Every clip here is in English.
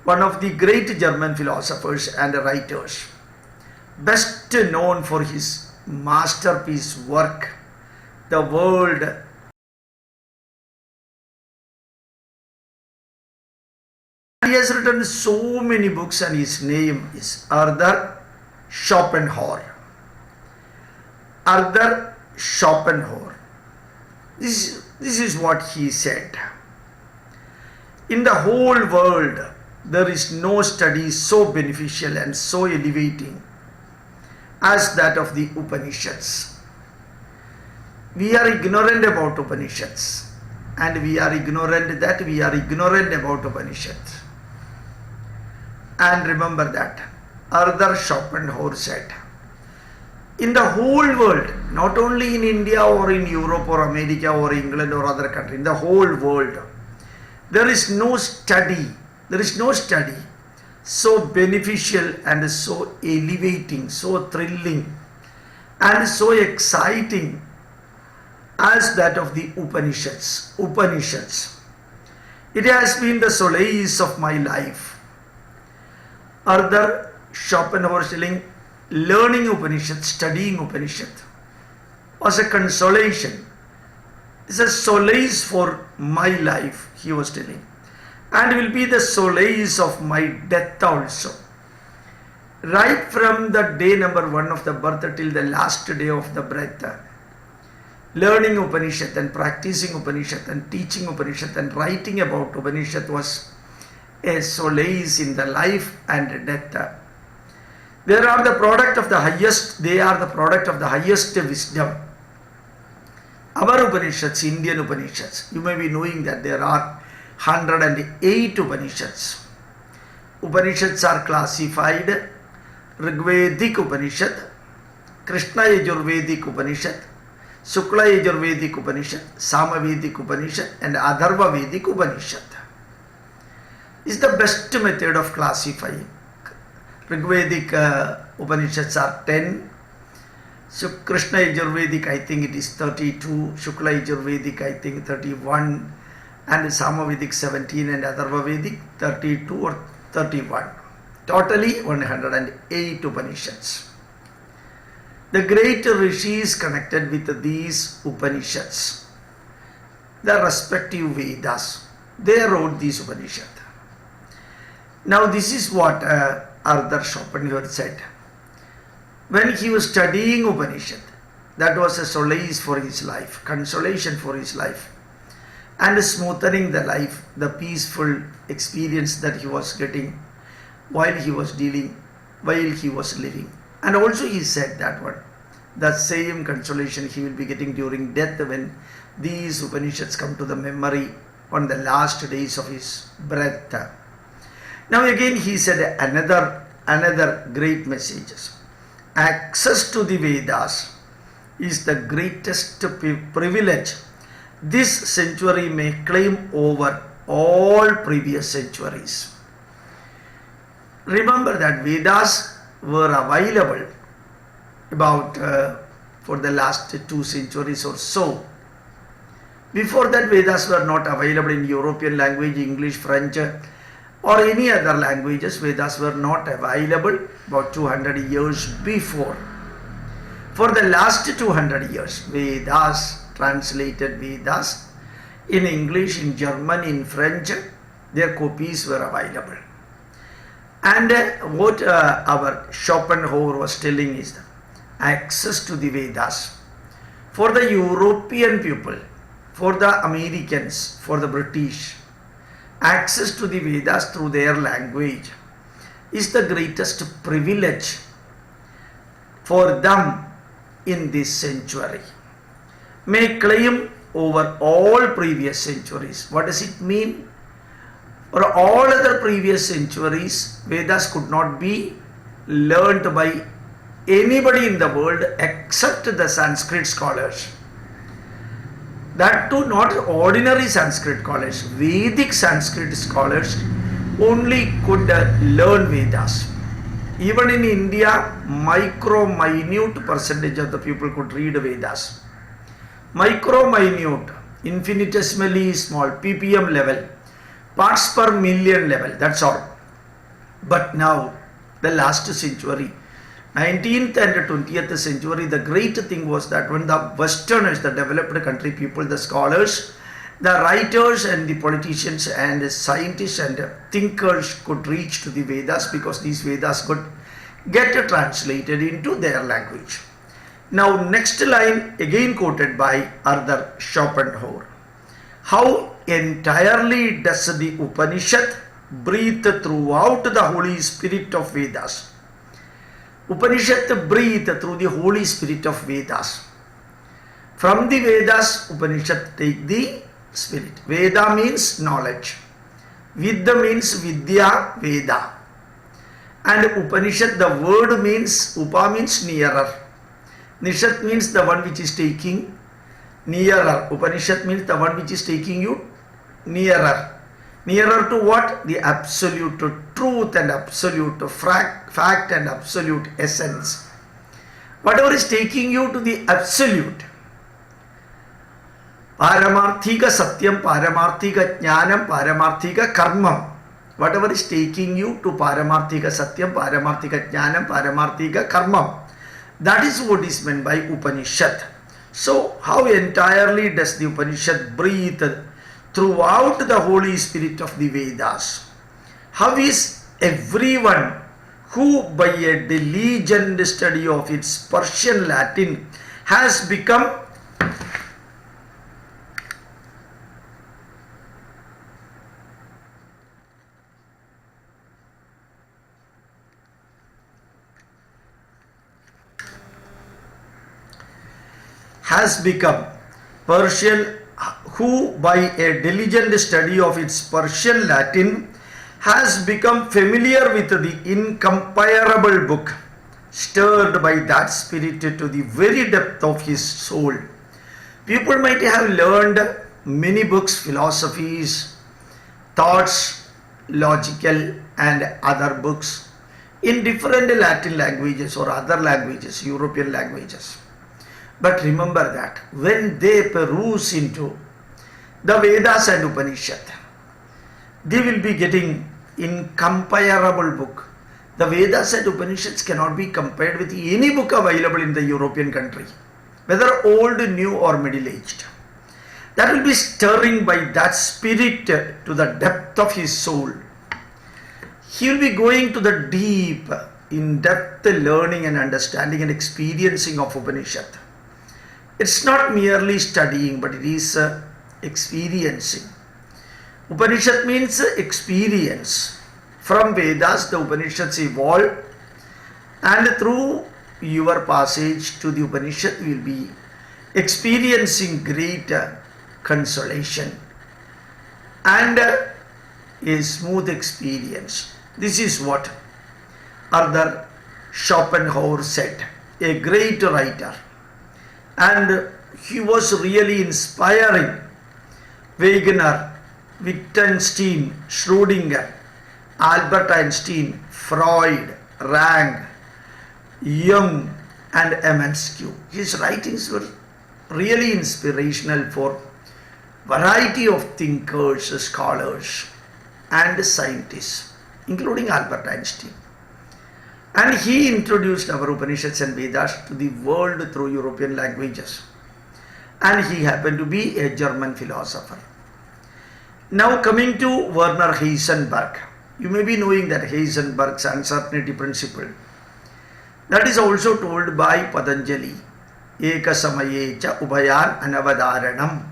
one of the great German philosophers and writers, best known for his masterpiece work, The World. He has written so many books, and his name is Arthur Schopenhauer. Arthur Schopenhauer. This is what he said. In the whole world, there is no study so beneficial and so elevating as that of the Upanishads. We are ignorant about Upanishads, and we are ignorant that we are ignorant about Upanishads. And remember that Arthur Schopenhauer said, in the whole world, not only in India or in Europe or America or England or other country, in the whole world, there is no study so beneficial and so elevating, so thrilling and so exciting as that of the Upanishads. It has been the solace of my life. Arthur Schopenhauer telling, learning Upanishad, studying Upanishad was a consolation. It's a solace for my life, he was telling, and will be the solace of my death also. Right from the day number 1 of the birth till the last day of the breath, learning Upanishad and practicing Upanishad and teaching Upanishad and writing about Upanishad was a solace in the life and death. They are the product of the highest wisdom. Our Upanishads, Indian Upanishads, you may be knowing that there are 108 Upanishads. Upanishads are classified Rigvedic Upanishad, Krishna Yajurvedic Upanishad, Shukla Yajurvedic Upanishad, Samavedic Upanishad and Atharva Vedic Upanishad. Is the best method of classifying. Rigvedic Upanishads are 10. So Krishna Yajurvedic, I think it is 32. Shukla Yajurvedic, I think 31. And Samavedic 17 and Atharva Vedic 32 or 31. Totally 108 Upanishads. The great rishis connected with these Upanishads, the respective Vedas, they wrote these Upanishads. Now this is what Arthur Schopenhauer said. When he was studying Upanishad, that was a solace for his life, consolation for his life, and smoothing the life, the peaceful experience that he was getting while he was living. And also he said that one, the same consolation he will be getting during death when these Upanishads come to the memory on the last days of his breath. Now again he said another great messages. Access to the Vedas is the greatest privilege this century may claim over all previous centuries. Remember that Vedas were available about for the last 2 centuries or so. Before that, Vedas were not available in European language, English, French or any other languages. Vedas were not available about 200 years before. For the last 200 years, Vedas, translated Vedas in English, in German, in French, their copies were available. And what our Schopenhauer was telling is that access to the Vedas for the European people, for the Americans, for the British, access to the Vedas through their language is the greatest privilege for them in this century. May claim over all previous centuries. What does it mean? For all other previous centuries, Vedas could not be learnt by anybody in the world except the Sanskrit scholars. That too not ordinary Sanskrit scholars, Vedic Sanskrit scholars only could learn Vedas. Even in India, minute percentage of the people could read Vedas. Minute, infinitesimally small, ppm level, parts per million level, that's all. But now, the last century, 19th and 20th century, the great thing was that when the Westerners, the developed country people, the scholars, the writers and the politicians and the scientists and thinkers could reach to the Vedas, because these Vedas could get translated into their language. Now, next line again quoted by Arthur Schopenhauer. How entirely does the Upanishad breathe throughout the Holy Spirit of Vedas? Upanishad breathe through the Holy Spirit of Vedas. From the Vedas, Upanishad take the spirit. Veda means knowledge. Vidya means Vidya, Veda. And Upanishad, the word means, Upa means nearer. Nishad means the one which is taking nearer. Upanishad means the one which is taking you nearer. Nearer to what? The absolute truth and absolute fact and absolute essence. Whatever is taking you to the absolute. Paramarthika Satyam, Paramarthika Jnanam, Paramarthika Karmam. Whatever is taking you to Paramarthika Satyam, Paramarthika Jnanam, Paramarthika Karmam. That is what is meant by Upanishad. So, how entirely does the Upanishad breathe throughout the Holy Spirit of the Vedas? How is everyone who by a diligent study of its Persian Latin has become Persian, who by a diligent study of its Persian Latin has become familiar with the incomparable book, stirred by that spirit to the very depth of his soul. People might have learned many books, philosophies, thoughts, logical and other books in different Latin languages or other languages, European languages. But remember that when they peruse into the Vedas and Upanishad, they will be getting incomparable book. The Vedas and Upanishads cannot be compared with any book available in the European country, whether old, new or middle-aged. That will be stirring by that spirit to the depth of his soul. He will be going to the deep, in-depth learning and understanding and experiencing of Upanishad. It's not merely studying, but it is experiencing. Upanishad means experience. From Vedas, the Upanishads evolve, and through your passage to the Upanishad, you will be experiencing great consolation and a smooth experience. This is what Arthur Schopenhauer said, a great writer. And he was really inspiring Wegener, Wittgenstein, Schrödinger, Albert Einstein, Freud, Rang, Jung and Emansky. His writings were really inspirational for variety of thinkers, scholars and scientists, including Albert Einstein. And he introduced our Upanishads and Vedas to the world through European languages. And he happened to be a German philosopher. Now coming to Werner Heisenberg. You may be knowing that Heisenberg's uncertainty principle. That is also told by Patanjali. Eka samaye cha ubhayan anavadaranam.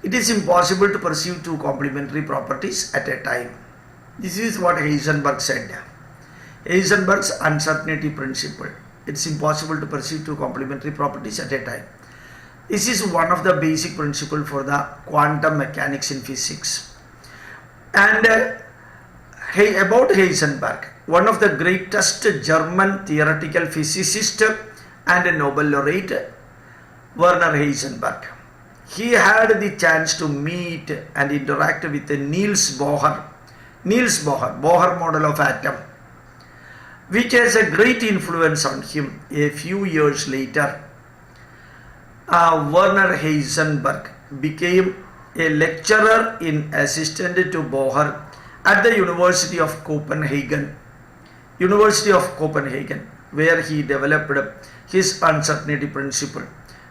It is impossible to perceive two complementary properties at a time. This is what Heisenberg said. Heisenberg's uncertainty principle. It's impossible to perceive two complementary properties at a time. This is one of the basic principles for the quantum mechanics in physics. And about Heisenberg, one of the greatest German theoretical physicist and a Nobel laureate, Werner Heisenberg. He had the chance to meet and interact with Niels Bohr. Niels Bohr, Bohr model of atom, which has a great influence on him. A few years later, Werner Heisenberg became a lecturer in assistant to Bohr at the University of Copenhagen, where he developed his uncertainty principle,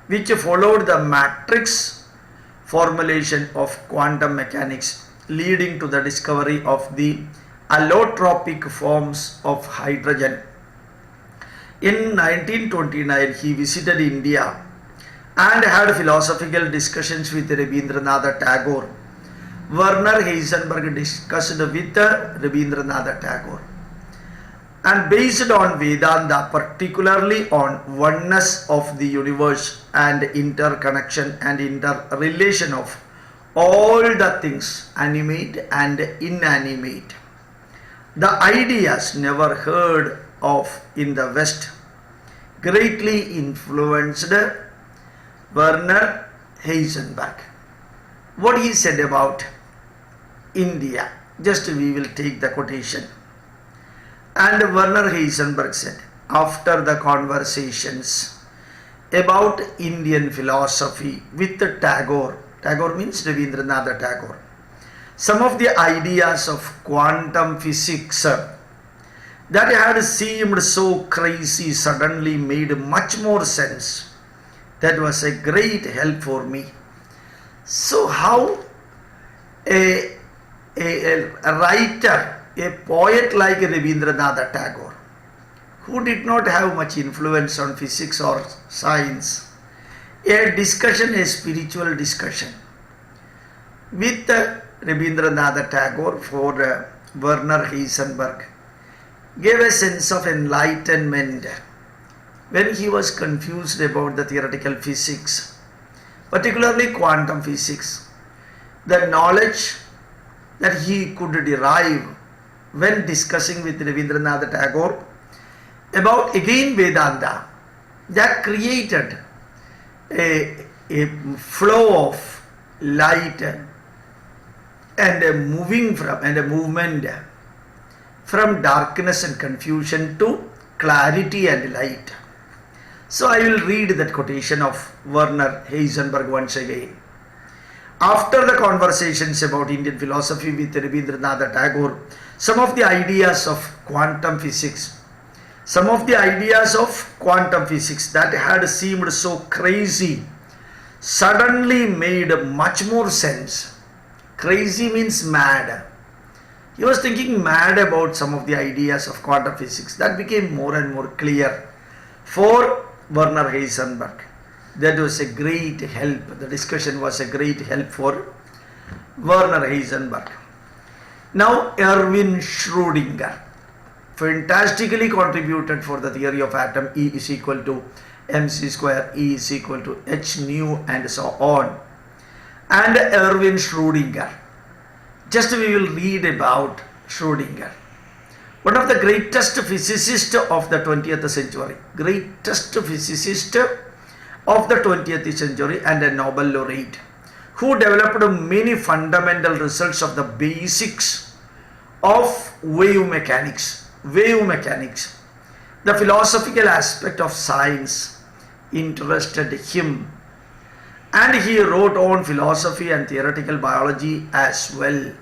which followed the matrix formulation of quantum mechanics, leading to the discovery of the allotropic forms of hydrogen. In 1929, he visited India and had philosophical discussions with Rabindranath Tagore. Werner Heisenberg discussed with Rabindranath Tagore, and based on Vedanta, particularly on oneness of the universe and interconnection and interrelation of all the things, animate and inanimate. The ideas never heard of in the West greatly influenced Werner Heisenberg. What he said about India, just we will take the quotation. And Werner Heisenberg said, after the conversations about Indian philosophy with Tagore, Tagore means Rabindranath Tagore, some of the ideas of quantum physics that had seemed so crazy suddenly made much more sense. That was a great help for me. So how a writer, a poet like Rabindranath Tagore, who did not have much influence on physics or science, a discussion, a spiritual discussion with Rabindranath Tagore for Werner Heisenberg, gave a sense of enlightenment when he was confused about the theoretical physics, particularly quantum physics. The knowledge that he could derive when discussing with Rabindranath Tagore about again Vedanta, that created a flow of light and a movement from darkness and confusion to clarity and light. So I will read that quotation of Werner Heisenberg once again. After the conversations about Indian philosophy with Rabindranath Tagore, some of the ideas of quantum physics that had seemed so crazy suddenly made much more sense. Crazy means mad. He was thinking mad about some of the ideas of quantum physics. That became more and more clear for Werner Heisenberg. That was a great help. The discussion was a great help for Werner Heisenberg. Now Erwin Schrödinger fantastically contributed for the theory of atom. E is equal to mc square, E is equal to h nu, and so on. And Erwin Schrödinger, just we will read about Schrödinger, one of the greatest physicists of the 20th century, and a Nobel laureate, who developed many fundamental results of the basics of wave mechanics. The philosophical aspect of science interested him, and he wrote on philosophy and theoretical biology as well.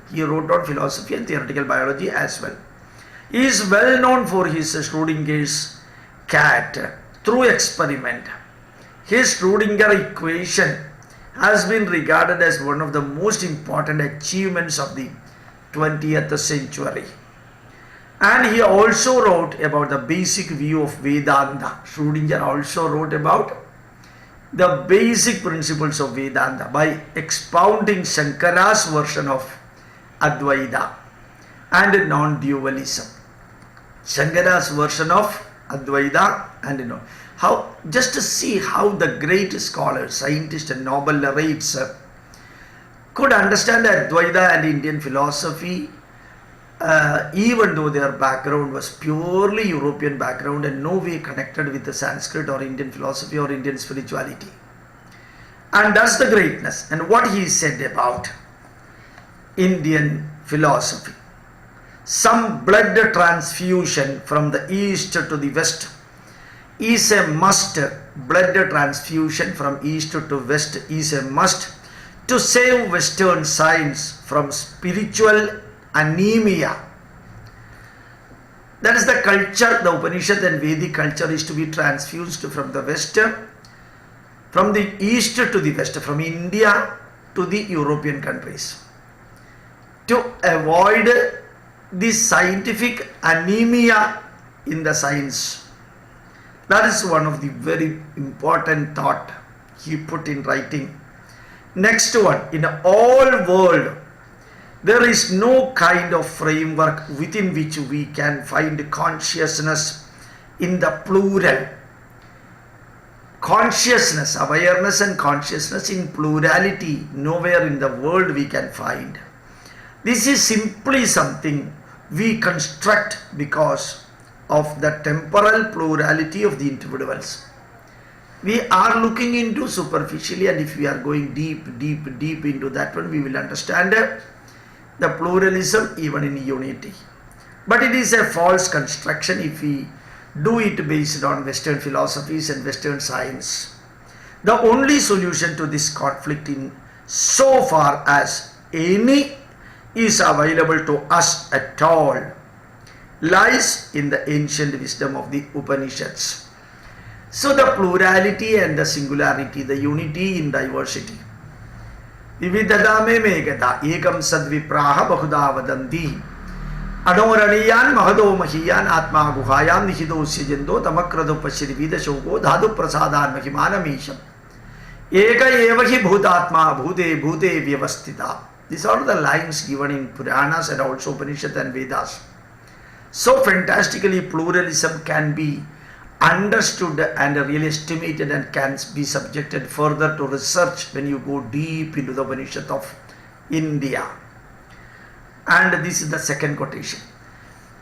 He is well known for his Schrödinger's cat through experiment. His Schrödinger equation has been regarded as one of the most important achievements of the 20th century. And he also wrote about the basic view of Vedanta. Schrödinger also wrote about the basic principles of Vedanta by expounding Shankara's version of Advaita and non-dualism. Shankara's version of Advaita and non. How, just to see how the great scholars, scientists and Nobel laureates could understand Advaita and Indian philosophy, even though their background was purely European background and no way connected with the Sanskrit or Indian philosophy or Indian spirituality. And that's the greatness. And what he said about Indian philosophy. Some blood transfusion from the east to the west is a must. Blood transfusion from east to west is a must to save Western science from spiritual anemia. That is the culture. The Upanishad and Vedic culture is to be transfused from the West, from the East to the West, from India to the European countries, to avoid the scientific anemia in the science. That is one of the very important thought he put in writing. Next one, in all world, there is no kind of framework within which we can find consciousness in the plural. Consciousness, awareness and consciousness in plurality, nowhere in the world we can find. This is simply something we construct because of the temporal plurality of the individuals. We are looking into superficially, and if we are going deep into that one, we will understand the pluralism even in unity. But it is a false construction if we do it based on Western philosophies and Western science. The only solution to this conflict, in so far as any is available to us at all, lies in the ancient wisdom of the Upanishads. So the plurality and the singularity, the unity in diversity. Vividadame megada ekam sadvipraha bahuda vadanti anoraniyan mahado mahiyan atma guhayam nihidosya jendo tamakrado pashirivida shogo dhadu prasadan mahimanamisham eka evahi bhutatma bhute bhute vyavastita. These are the lines given in Puranas and also Upanishads and Vedas. So fantastically, pluralism can be understood and really estimated and can be subjected further to research when you go deep into the Upanishad of India. And this is the second quotation.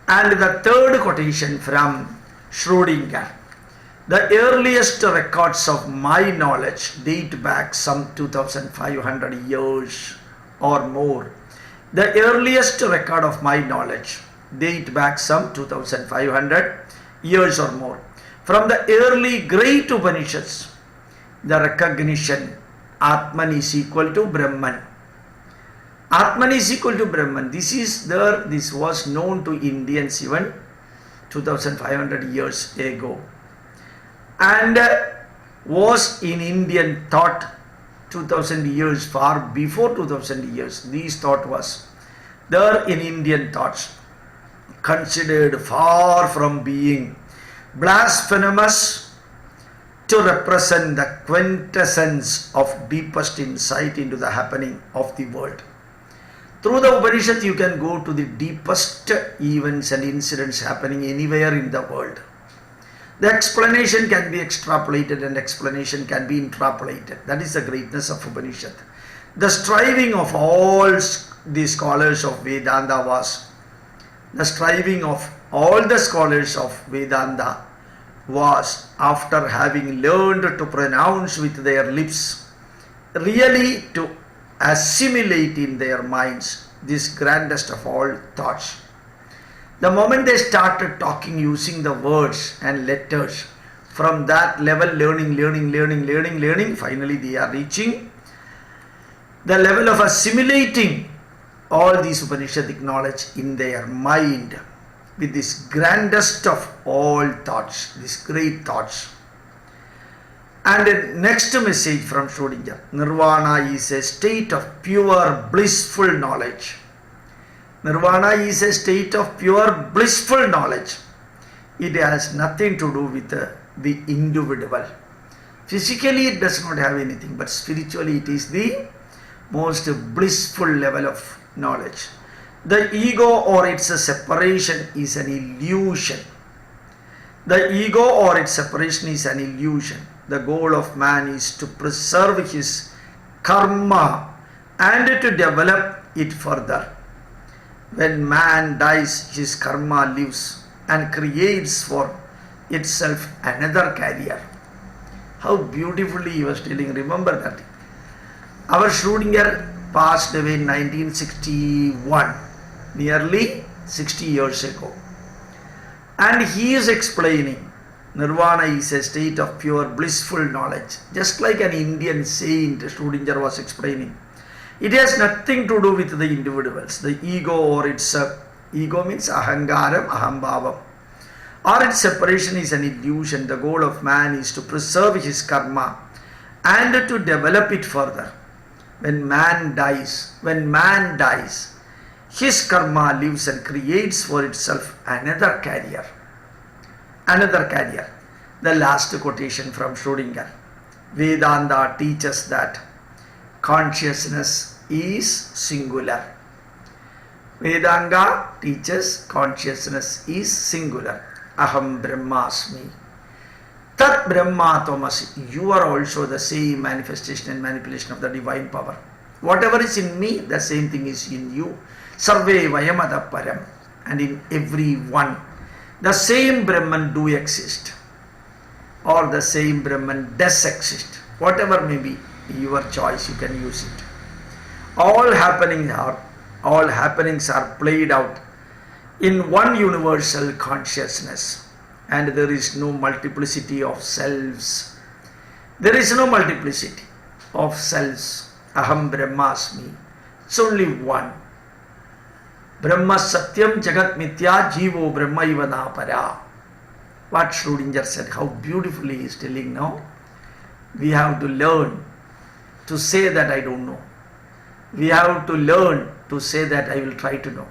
And the third quotation from Schrödinger. The earliest records of my knowledge date back some 2500 years or more. The earliest record of my knowledge date back some 2500 years or more. From the early great Upanishads, the recognition Atman is equal to Brahman. Atman is equal to Brahman. This was known to Indians even 2500 years ago, and was in Indian thought 2000 years, far before 2000 years. This thought was there in Indian thoughts, considered far from being blasphemous to represent the quintessence of deepest insight into the happening of the world. Through the Upanishads, you can go to the deepest events and incidents happening anywhere in the world. The explanation can be extrapolated and explanation can be interpolated. That is the greatness of Upanishad. The striving of all the scholars of Vedanta was, the striving of all the scholars of Vedanta was, after having learned to pronounce with their lips, really to assimilate in their minds this grandest of all thoughts. The moment they started talking using the words and letters, from that level, learning, finally they are reaching the level of assimilating all these Upanishadic knowledge in their mind with this grandest of all thoughts, these great thoughts. And the next message from Schrödinger: Nirvana is a state of pure blissful knowledge. Nirvana is a state of pure blissful knowledge. It has nothing to do with the individual. Physically it does not have anything, but spiritually it is the most blissful level of knowledge. The ego or its separation is an illusion. The ego or its separation is an illusion. The goal of man is to preserve his karma and to develop it further. When man dies, his karma lives and creates for itself another career. How beautifully he was telling. Remember that. Our Schrödinger passed away in 1961, nearly 60 years ago. And he is explaining Nirvana is a state of pure blissful knowledge. Just like an Indian saint, Schrödinger was explaining. It has nothing to do with the individuals. The ego or its ego means ahangaram, ahambhavam. Or its separation is an illusion. The goal of man is to preserve his karma and to develop it further. When man dies, his karma lives and creates for itself another career. Another career. The last quotation from Schrödinger. Vedanta teaches that consciousness is singular. Vedanta teaches consciousness is singular. Aham Brahmasmi. Tat Brahma Tomasi. You are also the same manifestation and manipulation of the divine power. Whatever is in me, the same thing is in you. Sarve Vayamada Param. And in every one, the same Brahman do exist. Or the same Brahman does exist. Whatever may be your choice, you can use it. All happenings are played out in one universal consciousness, and there is no multiplicity of selves. There is no multiplicity of selves. Aham Brahmasmi. It's only one. Brahma Satyam Jagat Mithya Jivo Brahmaiva Napara. What Schrödinger said, how beautifully he is telling now. We have to learn to say that I don't know. We have to learn to say that I will try to know.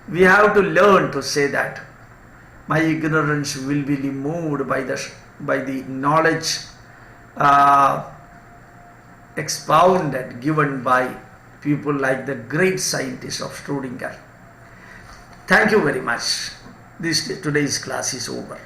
We have to learn to say that my ignorance will be removed by the knowledge expounded, given by people like the great scientist of Schrödinger. Thank you very much. Today's class is over.